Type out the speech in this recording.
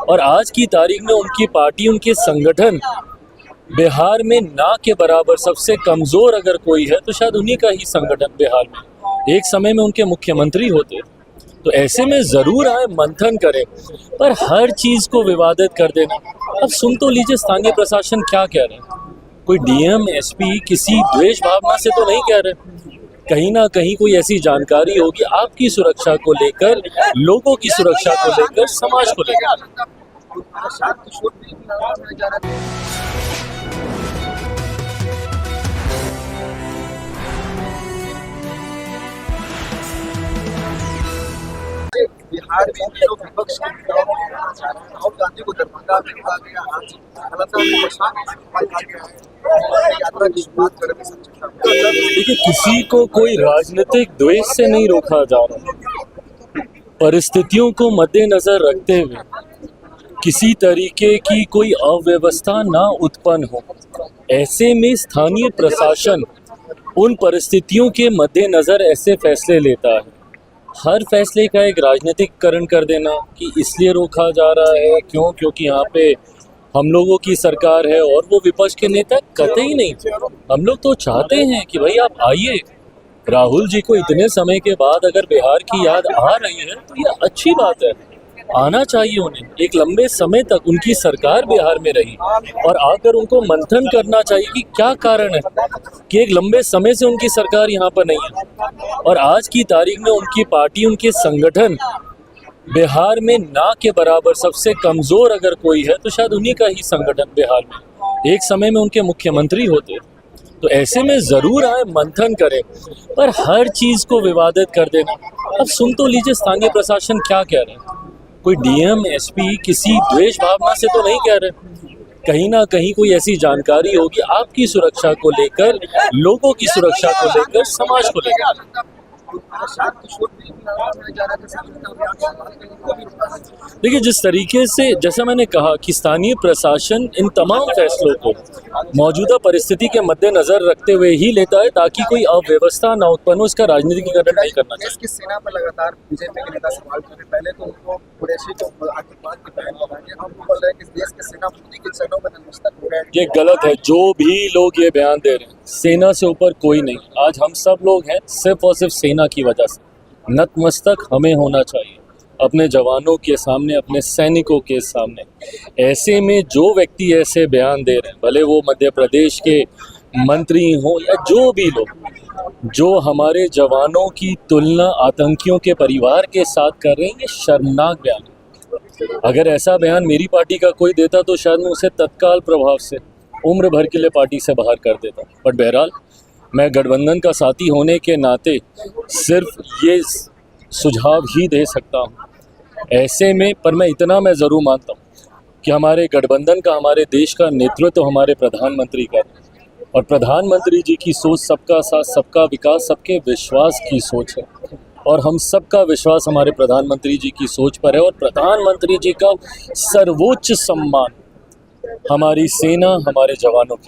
और आज की तारीख में उनकी पार्टी, उनके संगठन बिहार में ना के बराबर सबसे कमज़ोर अगर कोई है तो शायद उन्हीं का ही संगठन बिहार में। एक समय में उनके मुख्यमंत्री होते, तो ऐसे में ज़रूर आए, मंथन करें, पर हर चीज़ को विवादित कर देना। अब सुन तो लीजिए स्थानीय प्रशासन क्या कह रहे हैं। कोई डीएम एसपी किसी द्वेष भावना से तो नहीं कह रहे, कहीं ना कहीं कोई ऐसी जानकारी होगी आपकी सुरक्षा को लेकर, लोगों की सुरक्षा को लेकर, समाज को लेकर। बिहार में जो विपक्ष राहुल गांधी को दरभंगा में कहा गया, आज यात्रा की शुरुआत करने से देखिए, किसी को कोई राजनीतिक द्वेष से नहीं रोका जा रहा। परिस्थितियों को मद्देनजर रखते हुए किसी तरीके की कोई अव्यवस्था ना उत्पन्न हो, ऐसे में स्थानीय प्रशासन उन परिस्थितियों के मद्देनजर ऐसे फैसले लेता है। हर फैसले का एक राजनीतिकरण कर देना कि इसलिए रोका जा रहा है क्योंकि यहाँ पे हम लोगों की सरकार है और वो विपक्ष के नेता कतई नहीं। हम लोग तो चाहते हैं कि भाई आप आइए, राहुल जी को इतने समय के बाद अगर बिहार की याद आ रही है तो ये अच्छी बात है, आना चाहिए उन्हें। एक लंबे समय तक उनकी सरकार बिहार में रही और आकर उनको मंथन करना चाहिए कि क्या कारण है कि एक लंबे समय से उनकी सरकार यहाँ पर नहीं है और आज की तारीख में उनकी पार्टी, उनके संगठन बिहार में ना के बराबर सबसे कमज़ोर अगर कोई है तो शायद उन्हीं का ही संगठन बिहार में। एक समय में उनके मुख्यमंत्री होते, तो ऐसे में ज़रूर आए, मंथन करें, पर हर चीज़ को विवादित कर देना। अब सुन तो लीजिए स्थानीय प्रशासन क्या कह रहे हैं। कोई डीएम एसपी किसी द्वेष भावना से तो नहीं कह रहे, कहीं ना कहीं कोई ऐसी जानकारी होगी आपकी सुरक्षा को लेकर, लोगों की सुरक्षा को लेकर, समाज को लेकर। देखिए, जिस तरीके से, जैसा मैंने कहा कि स्थानीय प्रशासन इन तमाम फैसलों को मौजूदा परिस्थिति के मद्देनजर रखते हुए ही लेता है ताकि कोई अव्यवस्था ना उत्पन्न हो, इसका राजनीतिकरण नहीं करना चाहिए। देश की सेना पर लगातार बीजेपी के नेता सवाल कर रहे हैं। पहले तो उनको कुरैशी को आतंकवाद की बयान लगाएंगे, अब बोल रहे हैं कि देश की सेना मोदी के चरणों में नतमस्तक हो रहा है। ये गलत है। जो भी लोग ये बयान दे रहे हैं, सेना से ऊपर कोई नहीं। आज हम सब लोग हैं सिर्फ और सिर्फ सेना की वजह से। नतमस्तक हमें होना चाहिए अपने जवानों के सामने, अपने सैनिकों के सामने। ऐसे में जो व्यक्ति ऐसे बयान दे रहे हैं, भले वो मध्य प्रदेश के मंत्री हों या जो भी लोग, जो हमारे जवानों की तुलना आतंकियों के परिवार के साथ कर रहे हैं, ये शर्मनाक बयान है। अगर ऐसा बयान मेरी पार्टी का कोई देता तो शायद मैं उसे तत्काल प्रभाव से उम्र भर के लिए पार्टी से बाहर कर देता। बट बहरहाल, मैं गठबंधन का साथी होने के नाते सिर्फ ये सुझाव ही दे सकता हूँ। ऐसे में पर मैं ज़रूर मानता हूँ कि हमारे गठबंधन का, हमारे देश का नेतृत्व हमारे प्रधानमंत्री का, और प्रधानमंत्री जी की सोच सबका साथ, सबका विकास, सबके विश्वास की सोच है और हम सबका विश्वास हमारे प्रधानमंत्री जी की सोच पर है। और प्रधानमंत्री जी का सर्वोच्च सम्मान हमारी सेना, हमारे जवानों की